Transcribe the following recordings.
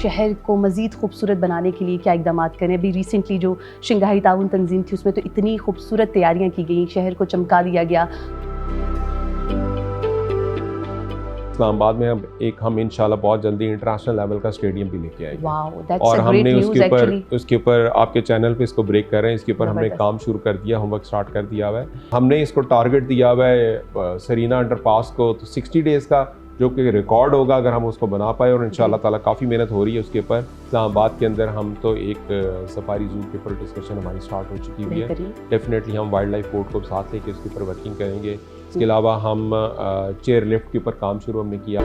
शहर को मज़ीद खूबसूरत बनाने के लिए क्या इक़दाम करें। अभी रिसेंटली जो शंघाई ताउन तंजीम थी उसमें तो इतनी खूबसूरत तैयारियां की गई, शहर को चमका दिया गया। इस्लामाबाद में अब हम इंशाल्लाह बहुत जल्दी इंटरनेशनल लेवल का स्टेडियम भी लेके आएंगे। और हमने उसके ऊपर आपके चैनल पे इसको ब्रेक कर रहे हैं, इसके ऊपर हमने काम शुरू कर दिया, होमवर्क स्टार्ट कर दिया हुआ है। हमने इसको टारगेट दिया हुआ है सरीना अंडरपास को तो 60 डेज़ का, जो कि रिकॉर्ड होगा अगर हम उसको बना पाए, और इंशाल्लाह ताला काफ़ी मेहनत हो रही है उसके ऊपर। इस्लामाबाद के अंदर हम तो एक सफारी जू के ऊपर डिस्कशन हमारी स्टार्ट हो चुकी हुई है। डेफिनेटली हम वाइल्ड लाइफ कोर्ट को साथ लेके उसके ऊपर वर्किंग करेंगे। इसके अलावा हम चेयर लिफ्ट के ऊपर काम शुरू हमने किया।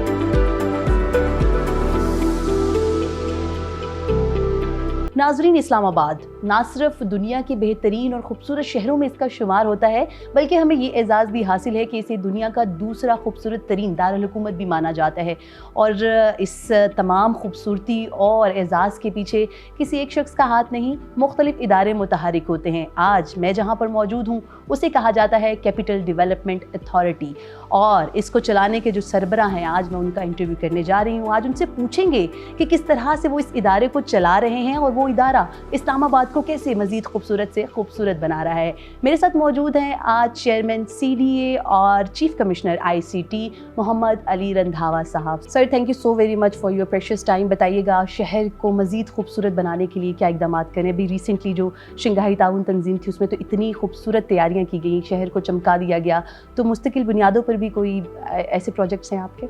नाजरीन, इस्लामाबाद ना सिर्फ दुनिया के बेहतरीन और ख़ूबसूरत शहरों में इसका शुमार होता है, बल्कि हमें ये एज़ाज़ भी हासिल है कि इसे दुनिया का दूसरा खूबसूरत तरीन दारुल हुकूमत भी माना जाता है। और इस तमाम खूबसूरती और एज़ाज़ के पीछे किसी एक शख्स का हाथ नहीं, मुख्तलिफ इदारे मुतहरिक होते हैं। आज मैं जहाँ पर मौजूद हूँ उसे कहा जाता है कैपिटल डेवलपमेंट अथॉरिटी, और इसको चलाने के जो सरबरा हैं आज मैं उनका इंटरव्यू करने जा रही हूँ। आज उनसे पूछेंगे कि किस तरह से वो इस इदारे को चला रहे हैं और वो इदारा इस्लामाबाद को कैसे मज़ीद खूबसूरत से खूबसूरत बना रहा है। मेरे साथ मौजूद हैं आज चेयरमैन CDA और chief commissioner ICT Mohammad Ali Randhawa sahab. Sir, thank you so very much for your precious time. बताइएगा, शहर को मज़ीद खूबसूरत बनाने के लिए क्या इक़दाम करें। अभी रिसेंटली जो शंघाई ताउन तंजीम थी उसमें तो इतनी खूबसूरत तैयारियां की गई, शहर को चमका दिया गया, तो मुस्तकिल बुनियादों पर भी कोई ऐसे प्रोजेक्ट्स हैं आपके?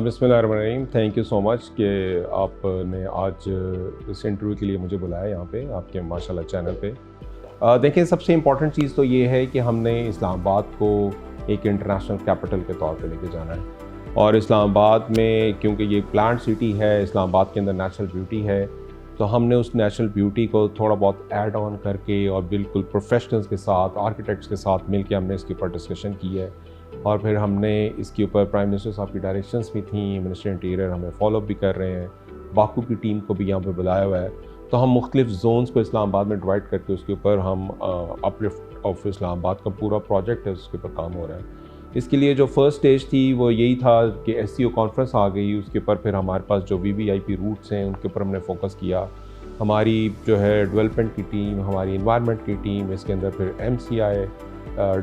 बिस्मिल्लाहिर्रहमानिर्रहीम, थैंक यू सो मच कि आपने आज इस इंटरव्यू के लिए मुझे बुलाया यहाँ पे आपके माशाल्लाह चैनल पे। देखिए, सबसे इम्पॉर्टेंट चीज़ तो ये है कि हमने इस्लामाबाद को एक इंटरनेशनल कैपिटल के तौर पे लेके जाना है। और इस्लामाबाद में क्योंकि ये प्लांट सिटी है, इस्लामाबाद के अंदर नेचुरल ब्यूटी है, तो हमने उस नेचुरल ब्यूटी को थोड़ा बहुत ऐड ऑन करके और बिल्कुल प्रोफेशनल्स के साथ, आर्किटेक्ट्स के साथ मिलके हमने इसके ऊपर डिस्कशन की है। और फिर हमने इसके ऊपर प्राइम मिनिस्टर साहब की डायरेक्शंस भी थी, मिनिस्टर इंटीरियर हमें फॉलोअप भी कर रहे हैं, बाकू की टीम को भी यहाँ पे बुलाया हुआ है। तो हम मुख्तलिफ जोन्स को इस्लामाबाद में डिवाइड करके उसके ऊपर हम अपलिफ्ट ऑफ इस्लामाबाद का पूरा प्रोजेक्ट है, उसके ऊपर काम हो रहा है। इसके लिए जो फर्स्ट स्टेज थी वो यही था कि SCO कॉन्फ्रेंस आ गई, उसके ऊपर फिर हमारे पास जो VVIP रूट्स हैं उनके ऊपर हमने फोकस किया। हमारी जो है डेवलपमेंट की टीम, हमारी इन्वायरमेंट की टीम, इसके अंदर फिर MCI,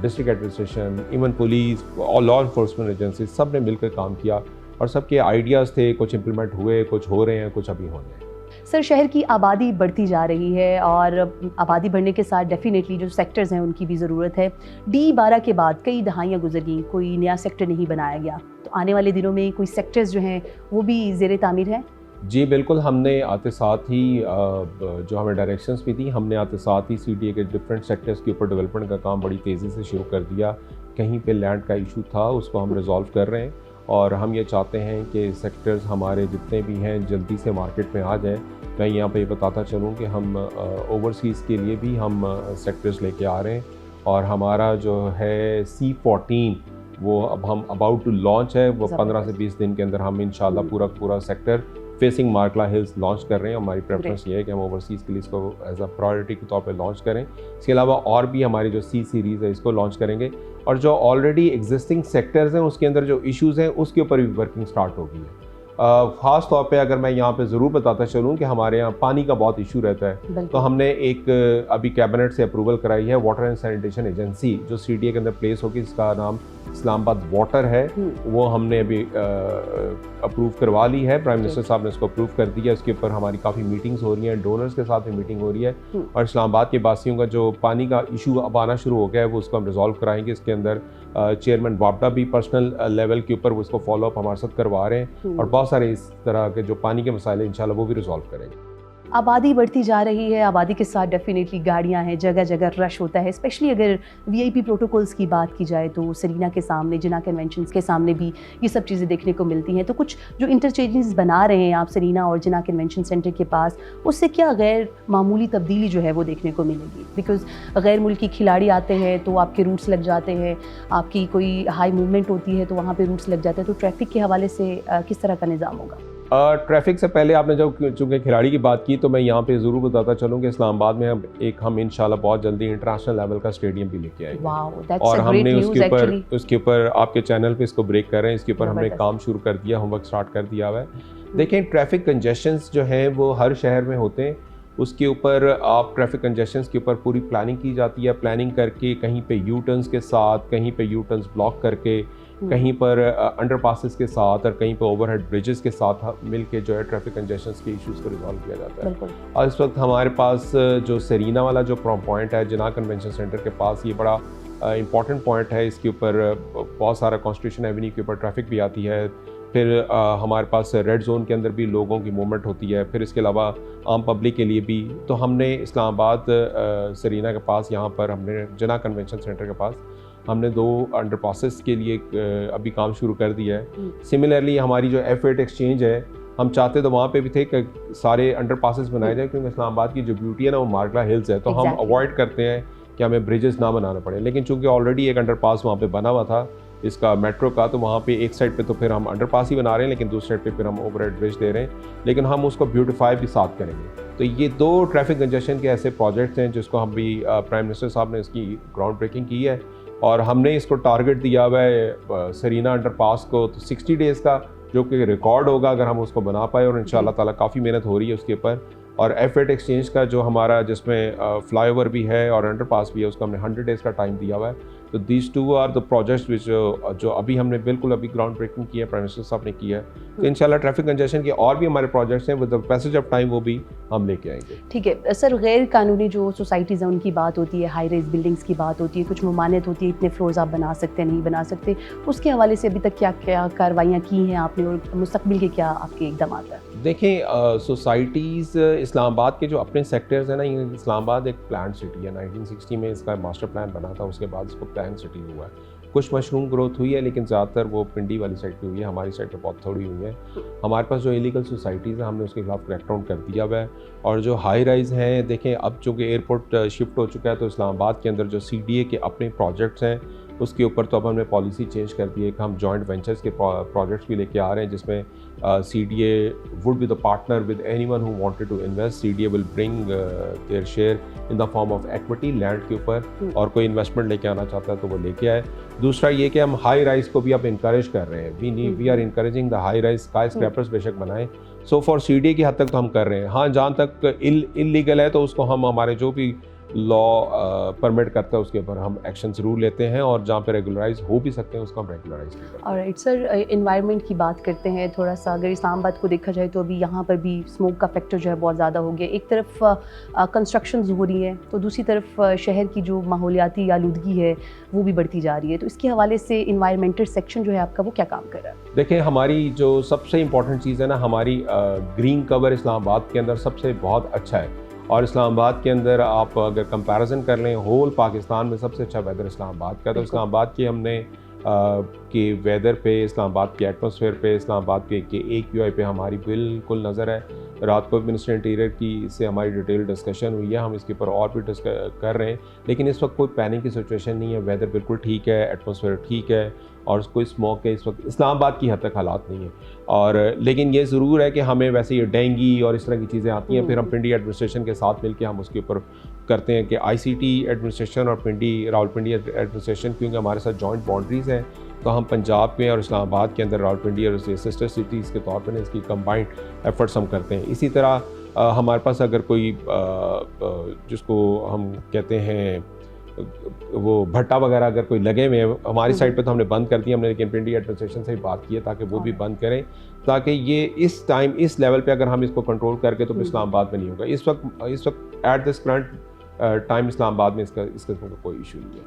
district administration, even police और लॉ इन्फोर्समेंट एजेंसी, सब ने मिलकर काम किया और सबके आइडियाज़ थे, कुछ इम्प्लीमेंट हुए, कुछ हो रहे हैं, कुछ अभी होने हैं। सर, शहर की आबादी बढ़ती जा रही है और आबादी बढ़ने के साथ डेफिनेटली जो सेक्टर्स हैं उनकी भी ज़रूरत है। D12 के बाद कई दहाइयाँ गुजर गई, कोई नया सेक्टर नहीं बनाया गया, तो आने वाले दिनों में कोई सेक्टर्स जो हैं वो भी ज़ेरे तामीर हैं? जी बिल्कुल, हमने आते साथ ही जो हमें डायरेक्शंस भी थी, हमने आते साथ ही CDA के डिफरेंट सेक्टर्स के ऊपर डेवलपमेंट का काम बड़ी तेज़ी से शुरू कर दिया। कहीं पे लैंड का इशू था, उसको हम रिजॉल्व कर रहे हैं और हम ये चाहते हैं कि सेक्टर्स हमारे जितने भी हैं जल्दी से मार्केट में आ जाएँ। मैं यहाँ पे बताता चलूँ कि हम ओवरसीज़ के लिए भी हम सेक्टर्स लेके आ रहे हैं और हमारा जो है C14 वो अब हम अबाउट टू लॉन्च है। वो 15 से 20 दिन के अंदर हम इंशाल्लाह पूरा सेक्टर फेसिंग मार्कला हिल्स लॉन्च कर रहे हैं। हमारी प्रेफरेंस ये है कि हम ओवरसीज़ के लिए इसको एज अ प्रायोरिटी के तौर पे लॉन्च करें। इसके अलावा और भी हमारी जो C सीरीज़ है इसको लॉन्च करेंगे और जो ऑलरेडी एग्जिस्टिंग सेक्टर्स हैं उसके अंदर जो इश्यूज़ हैं उसके ऊपर भी वर्किंग स्टार्ट हो गई है। ख़ास तौर पे अगर मैं यहाँ पे ज़रूर बताता चलूँ कि हमारे यहाँ पानी का बहुत इशू रहता है, तो हमने एक अभी कैबिनेट से अप्रूवल कराई है वाटर एंड सैनिटेशन एजेंसी जो CDA के अंदर प्लेस होगी, इसका नाम इस्लामाबाद वाटर है। वो हमने अभी अप्रूव करवा ली है, प्राइम मिनिस्टर साहब ने इसको अप्रूव कर दिया। इसके ऊपर हमारी काफ़ी मीटिंग्स हो रही हैं, डोनर्स के साथ भी मीटिंग हो रही है और इस्लामाबाद के बासियों का जो पानी का इशू अब आना शुरू हो गया है वो उसको हम रिजॉल्व कराएंगे। इसके अंदर चेयरमैन वापडा भी पर्सनल लेवल के ऊपर उसको फॉलोअप हमारे साथ करवा रहे हैं और बहुत सारे इस तरह के जो पानी के मसाइल इंशाल्लाह वो भी रिजॉल्व करेंगे। आबादी बढ़ती जा रही है, आबादी के साथ डेफिनेटली गाड़ियां हैं, जगह जगह रश होता है। स्पेशली अगर VIP प्रोटोकॉल्स की बात की जाए तो सरीना के सामने, जिना कन्वेंशंस के सामने भी ये सब चीज़ें देखने को मिलती हैं। तो कुछ जो इंटरचेंजेस बना रहे हैं आप सरीना और जिना कन्वेंशन सेंटर के पास, उससे क्या गैर मामूली तब्दीली जो है वो देखने को मिलेगी? बिकॉज़ गैर मुल्की खिलाड़ी आते हैं तो आपके रूट्स लग जाते हैं, आपकी कोई हाई मूवमेंट होती है तो वहाँ पर रूट्स लग जाते हैं, तो ट्रैफिक के हवाले से किस तरह का निज़ाम होगा? ट्रैफिक से पहले आपने जब चूँकि खिलाड़ी की बात की तो मैं यहाँ पे ज़रूर बताता चलूँ कि इस्लामाबाद में हम इंशाल्लाह बहुत जल्दी इंटरनेशनल लेवल का स्टेडियम भी लेके आएंगे। और हमने उसके ऊपर आपके चैनल पे इसको ब्रेक कर रहे हैं, इसके ऊपर हमने काम शुरू कर दिया, होमवर्क स्टार्ट कर दिया हुआ है। देखें, ट्रैफिक कंजेशंस जो हैं वो हर शहर में होते हैं, उसके ऊपर आप ट्रैफिक कंजेशंस के ऊपर पूरी प्लानिंग की जाती है। प्लानिंग करके कहीं पे यू टर्न्स के साथ, कहीं पे यू टर्न्स ब्लॉक करके, कहीं पर अंडरपासेस के साथ और कहीं पर ओवरहेड ब्रिजेस के साथ मिलके जो है ट्रैफिक कंजेशंस के इश्यूज़ को रिजॉल्व किया जाता है। और इस वक्त हमारे पास जो सेरीना वाला जो पॉइंट है जिना कन्वेंशन सेंटर के पास, ये बड़ा इंपॉर्टेंट पॉइंट है। इसके ऊपर बहुत सारा कॉन्स्टिट्यूशन एवेन्यू के ऊपर ट्रैफिक भी आती है। फिर हमारे पास रेड जोन के अंदर भी लोगों की मूवमेंट होती है। फिर इसके अलावा आम पब्लिक के लिए भी। तो हमने इस्लामाबाद सेरीना के पास, यहाँ पर हमने जिना कन्वेंशन सेंटर के पास हमने 2 अंडरपासेस के लिए अभी काम शुरू कर दिया है। सिमिलरली हमारी जो F8 एक्सचेंज है, हम चाहते तो वहाँ पे भी थे कि सारे अंडरपासेस बनाए जाए, क्योंकि इस्लामाबाद की जो ब्यूटी है ना वो मार्गला हिल्स है, तो हम अवॉइड करते हैं कि हमें ब्रिजेस ना बनाना पड़े। लेकिन चूंकि ऑलरेडी एक अंडरपास वहाँ पे बना हुआ था इसका मेट्रो का, तो वहाँ पे एक साइड पे तो फिर हम अंडरपास ही बना रहे हैं, लेकिन दूसरी साइड पे फिर हम ओवरहेड ब्रिज दे रहे हैं, लेकिन हम उसको ब्यूटिफाई भी साथ करेंगे। तो ये 2 ट्रैफिक कंजेशन के ऐसे प्रोजेक्ट्स हैं जिसको हम भी प्राइम मिनिस्टर साहब ने इसकी ग्राउंड ब्रेकिंग की है, और हमने इसको टारगेट दिया हुआ है सेरीना अंडरपास को तो 60 डेज़ का, जो कि रिकॉर्ड होगा अगर हम उसको बना पाए, और इंशाल्लाह ताला काफ़ी मेहनत हो रही है उसके ऊपर। और F8 एक्सचेंज का जो हमारा जिसमें फ्लाईओवर भी है और अंडरपास भी है, उसका हमने 100 डेज़ का टाइम दिया हुआ है। तो these 2 are the projects which जो अभी हमने बिल्कुल अभी ग्राउंड ब्रेकिंग की है, प्राइम मिनिस्टर साहब ने की है। तो इंशाल्लाह ट्रैफिक कंजेशन के और भी हमारे प्रोजेक्ट्स हैं, with the passage of time वो भी हम लेके आएंगे। ठीक है सर, गैर कानूनी जो सोसाइटीज़ हैं उनकी बात होती है, हाई राइज बिल्डिंग्स की बात होती है, कुछ ममानियत होती है, इतने फ्लोर्स आप बना सकते हैं, नहीं बना सकते, उसके हवाले से अभी तक क्या क्या कार्रवाइयाँ की हैं आपने, और मुस्तकबिल के क्या आपके इक़दाम हैं? देखें, सोसाइटीज़ इस्लामाबाद के जो अपने सेक्टर्स हैं ना, ये इस्लामाबाद एक प्लान सिटी है। 1960 में इसका मास्टर प्लान बना था, उसके बाद इसको प्लान सिटी हुआ है। कुछ मशरूम ग्रोथ हुई है, लेकिन ज़्यादातर वो पिंडी वाली साइड पे हुई है, हमारी साइड पे बहुत थोड़ी हुई है। हमारे पास जो इलीगल सोसाइटीज़ हैं हमने उसके खिलाफ क्रैकडाउन कर दिया हुआ है। और जो हाई राइज़ हैं, देखें अब चूँकि एयरपोर्ट शिफ्ट हो चुका है, तो इस्लामाबाद के अंदर जो CDA के अपने प्रोजेक्ट्स हैं उसके ऊपर तो अब हमने पॉलिसी चेंज कर दी है कि हम जॉइंट वेंचर्स के प्रोजेक्ट्स भी लेके आ रहे हैं, जिसमें CDA would be the partner with anyone who wanted to invest. CDA will bring their share in the form of equity land के ऊपर, और कोई इन्वेस्टमेंट लेके आना चाहता है तो वो लेके आए। दूसरा ये कि हम हाई राइज को भी अब इंकरेज कर रहे हैं। We are encouraging the high rise, skyscrapers बेशक बनाएं। सो फॉर CDA की हद तक तो हम कर रहे हैं। हाँ, जहाँ तक इलीगल है तो उसको हम हमारे जो भी लॉ परमिट करता है उसके ऊपर हम एक्शन ज़रूर लेते हैं, और जहाँ पे रेगुलराइज हो भी सकते हैं उसको हम रेगुलराइज करते हैं। ऑलराइट सर, एनवायरनमेंट की बात करते हैं थोड़ा सा। अगर इस्लामाबाद को देखा जाए तो अभी यहाँ पर भी स्मोक का फैक्टर जो है बहुत ज़्यादा हो गया। एक तरफ कंस्ट्रक्शंस हो रही हैं, तो दूसरी तरफ शहर की जो माहौलियाती आलूदगी है वो भी बढ़ती जा रही है। तो इसके हवाले से इन्वायरमेंटल सेक्शन जो है आपका, वो क्या काम कर रहा है? देखें, हमारी जो सबसे इम्पॉर्टेंट चीज़ है ना, हमारी ग्रीन कवर इस्लामाबाद के अंदर सबसे बहुत अच्छा है। और इस्लामाबाद के अंदर आप अगर कंपैरिजन कर लें होल पाकिस्तान में, सबसे अच्छा वेदर इस्लामाबाद का। तो इस्लामाबाद के हमने के वेदर पे, इस्लामाबाद के एटमॉस्फेयर पे, इस्लामाबाद के AQI पे हमारी बिल्कुल नज़र है। रात को मिनिस्टर इंटीरियर की से हमारी डिटेल डिस्कशन हुई है, हम इसके ऊपर और भी कर रहे हैं। लेकिन इस वक्त कोई पैनिक की सिचुएशन नहीं है, वेदर बिल्कुल ठीक है, एटमॉस्फेयर ठीक है, और कोई स्मोक के इस वक्त इस्लामाबाद की हद तक हालात नहीं है। और लेकिन ये ज़रूर है कि हमें वैसे ये डेंगी और इस तरह की चीज़ें आती हैं, फिर हम पिंडी एडमिनिस्ट्रेशन के साथ मिलकर हम उसके ऊपर करते हैं कि ICT एडमिनिस्ट्रेशन और रावलपिंडी एडमिनिस्ट्रेशन, क्योंकि हमारे साथ जॉइंट बाउंड्रीज़ हैं, तो हम पंजाब में और इस्लामाबाद के अंदर रावलपिंडी और सिस्टर सिटीज़ के तौर पर इसकी कंबाइंड एफर्ट्स हम करते हैं। इसी तरह हमारे पास अगर कोई जिसको हम कहते हैं वो भट्टा वगैरह अगर कोई लगे हुए हैं, हमारी साइड पे तो हमने बंद कर दिया हमने, लेकिन पिंडी एडमिनिस्ट्रेशन से भी बात की है ताकि वो भी बंद करें, ताकि ये इस टाइम इस लेवल पे अगर हम इसको कंट्रोल करके तो इस्लामाबाद में नहीं होगा। इस वक्त at this current time Islamabad में इस किस्म का कोई इशू नहीं है।